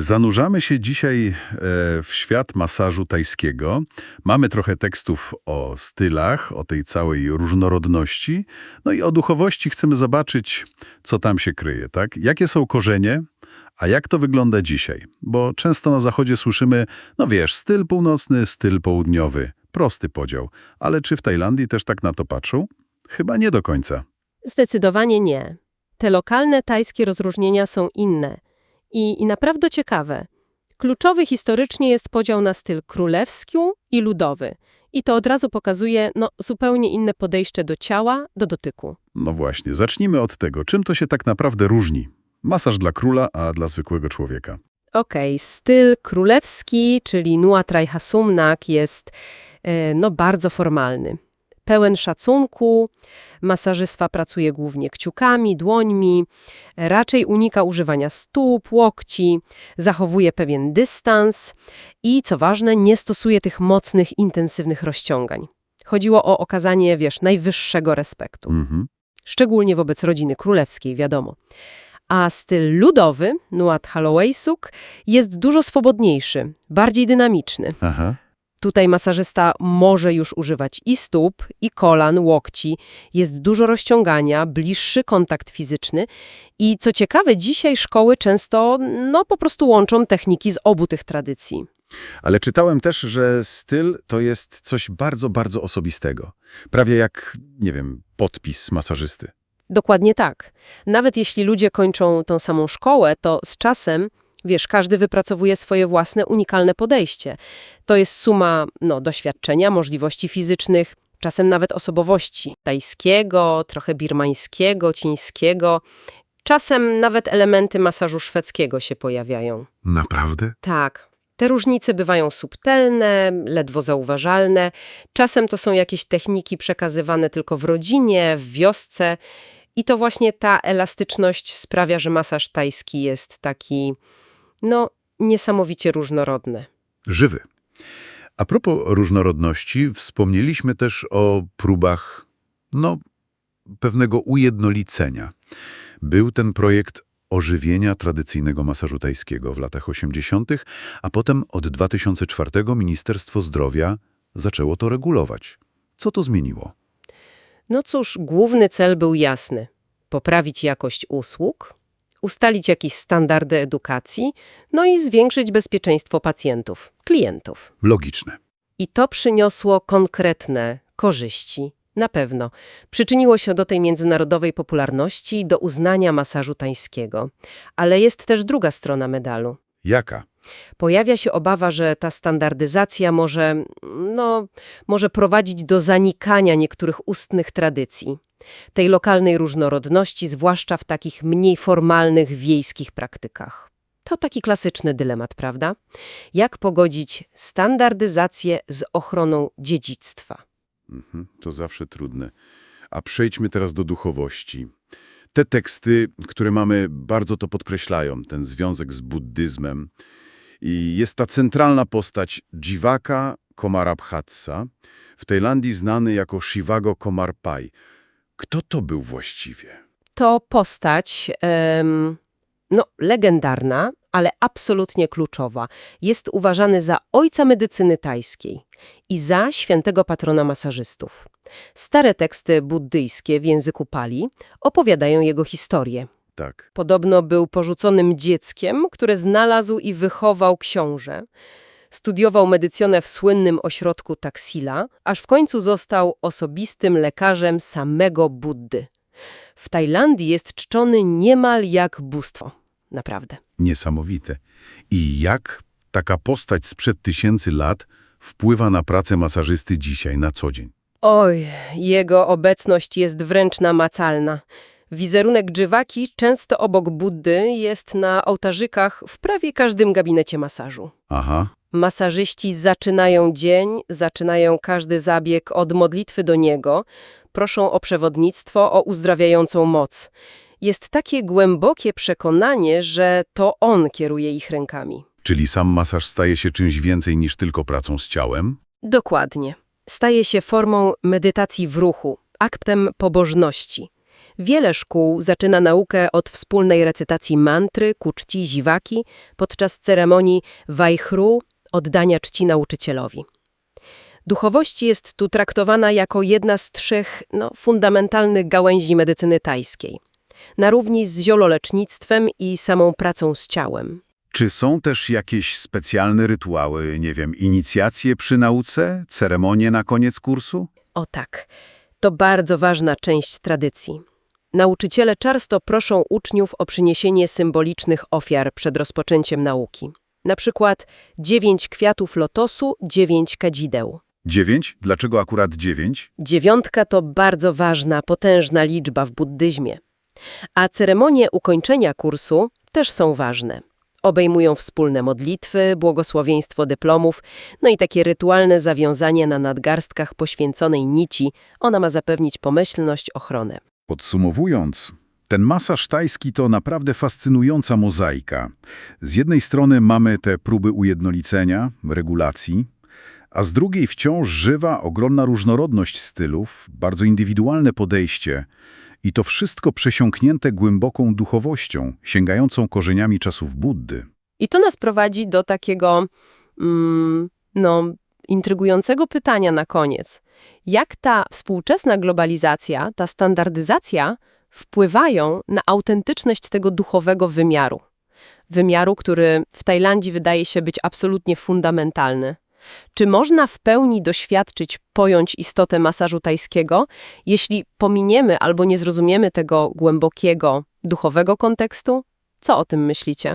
Zanurzamy się dzisiaj w świat masażu tajskiego. Mamy trochę tekstów o stylach, o tej całej różnorodności. No i o duchowości chcemy zobaczyć, co tam się kryje, tak? Jakie są korzenie, a jak to wygląda dzisiaj? Bo często na Zachodzie słyszymy, no wiesz, styl północny, styl południowy. Prosty podział. Ale czy w Tajlandii też tak na to patrzą? Chyba nie do końca. Zdecydowanie nie. Te lokalne tajskie rozróżnienia są inne i naprawdę ciekawe. Kluczowy historycznie jest podział na styl królewski i ludowy. I to od razu pokazuje zupełnie inne podejście do ciała, do dotyku. No właśnie, zacznijmy od tego, czym to się tak naprawdę różni. Masaż dla króla, a dla zwykłego człowieka. Styl królewski, czyli Nuat Traiha-Sumnak, jest bardzo formalny. Pełen szacunku, masażysta pracuje głównie kciukami, dłońmi, raczej unika używania stóp, łokci, zachowuje pewien dystans i, co ważne, nie stosuje tych mocnych, intensywnych rozciągań. Chodziło o okazanie, najwyższego respektu. Szczególnie wobec rodziny królewskiej, wiadomo. A styl ludowy, Nuat Halowaisuk, jest dużo swobodniejszy, bardziej dynamiczny. Aha. Tutaj masażysta może już używać i stóp, i kolan, łokci. Jest dużo rozciągania, bliższy kontakt fizyczny. I co ciekawe, dzisiaj szkoły często po prostu łączą techniki z obu tych tradycji. Ale czytałem też, że styl to jest coś bardzo, bardzo osobistego. Prawie jak, nie wiem, podpis masażysty. Dokładnie tak. Nawet jeśli ludzie kończą tą samą szkołę, to z czasem każdy wypracowuje swoje własne, unikalne podejście. To jest suma doświadczenia, możliwości fizycznych, czasem nawet osobowości tajskiego, trochę birmańskiego, chińskiego. Czasem nawet elementy masażu szwedzkiego się pojawiają. Naprawdę? Tak. Te różnice bywają subtelne, ledwo zauważalne. Czasem to są jakieś techniki przekazywane tylko w rodzinie, w wiosce. I to właśnie ta elastyczność sprawia, że masaż tajski jest taki niesamowicie różnorodny. Żywy. A propos różnorodności, wspomnieliśmy też o próbach, pewnego ujednolicenia. Był ten projekt ożywienia tradycyjnego masażu tajskiego w latach 80., a potem od 2004 Ministerstwo Zdrowia zaczęło to regulować. Co to zmieniło? No cóż, główny cel był jasny. Poprawić jakość usług, ustalić jakieś standardy edukacji, i zwiększyć bezpieczeństwo pacjentów, klientów. Logiczne. I to przyniosło konkretne korzyści. Na pewno. Przyczyniło się do tej międzynarodowej popularności, do uznania masażu tajskiego. Ale jest też druga strona medalu. Jaka? Pojawia się obawa, że ta standardyzacja może prowadzić do zanikania niektórych ustnych tradycji. Tej lokalnej różnorodności, zwłaszcza w takich mniej formalnych, wiejskich praktykach. To taki klasyczny dylemat, prawda? Jak pogodzić standardyzację z ochroną dziedzictwa? To zawsze trudne. A przejdźmy teraz do duchowości. Te teksty, które mamy, bardzo to podkreślają, ten związek z buddyzmem. I jest ta centralna postać Jivaka Komarabhatsa, w Tajlandii znany jako Shivago Komarpai. Kto to był właściwie? To postać legendarna, ale absolutnie kluczowa. Jest uważany za ojca medycyny tajskiej i za świętego patrona masażystów. Stare teksty buddyjskie w języku Pali opowiadają jego historię. Tak. Podobno był porzuconym dzieckiem, które znalazł i wychował książę. Studiował medycynę w słynnym ośrodku Taxila, aż w końcu został osobistym lekarzem samego Buddy. W Tajlandii jest czczony niemal jak bóstwo. Naprawdę. Niesamowite. I jak taka postać sprzed tysięcy lat wpływa na pracę masażysty dzisiaj, na co dzień? Oj, jego obecność jest wręcz namacalna. Wizerunek Jivaki często obok Buddy jest na ołtarzykach w prawie każdym gabinecie masażu. Aha. Masażyści zaczynają dzień, zaczynają każdy zabieg od modlitwy do niego, proszą o przewodnictwo, o uzdrawiającą moc. Jest takie głębokie przekonanie, że to on kieruje ich rękami. Czyli sam masaż staje się czymś więcej niż tylko pracą z ciałem? Dokładnie. Staje się formą medytacji w ruchu, aktem pobożności. Wiele szkół zaczyna naukę od wspólnej recytacji mantry ku czci ziwaki podczas ceremonii Wajchru, oddania czci nauczycielowi. Duchowość jest tu traktowana jako jedna z trzech fundamentalnych gałęzi medycyny tajskiej, na równi z ziololecznictwem i samą pracą z ciałem. Czy są też jakieś specjalne rytuały, nie wiem, inicjacje przy nauce, ceremonie na koniec kursu? O tak, to bardzo ważna część tradycji. Nauczyciele często proszą uczniów o przyniesienie symbolicznych ofiar przed rozpoczęciem nauki. Na przykład 9 kwiatów lotosu, 9 kadzideł. 9? Dlaczego akurat 9? 9 to bardzo ważna, potężna liczba w buddyzmie. A ceremonie ukończenia kursu też są ważne. Obejmują wspólne modlitwy, błogosławieństwo dyplomów, i takie rytualne zawiązanie na nadgarstkach poświęconej nici. Ona ma zapewnić pomyślność, ochronę. Podsumowując, ten masaż tajski to naprawdę fascynująca mozaika. Z jednej strony mamy te próby ujednolicenia, regulacji, a z drugiej wciąż żywa, ogromna różnorodność stylów, bardzo indywidualne podejście i to wszystko przesiąknięte głęboką duchowością, sięgającą korzeniami czasów Buddy. I to nas prowadzi do takiego, intrygującego pytania na koniec. Jak ta współczesna globalizacja, ta standardyzacja wpływają na autentyczność tego duchowego wymiaru? Wymiaru, który w Tajlandii wydaje się być absolutnie fundamentalny. Czy można w pełni doświadczyć, pojąć istotę masażu tajskiego, jeśli pominiemy albo nie zrozumiemy tego głębokiego, duchowego kontekstu? Co o tym myślicie?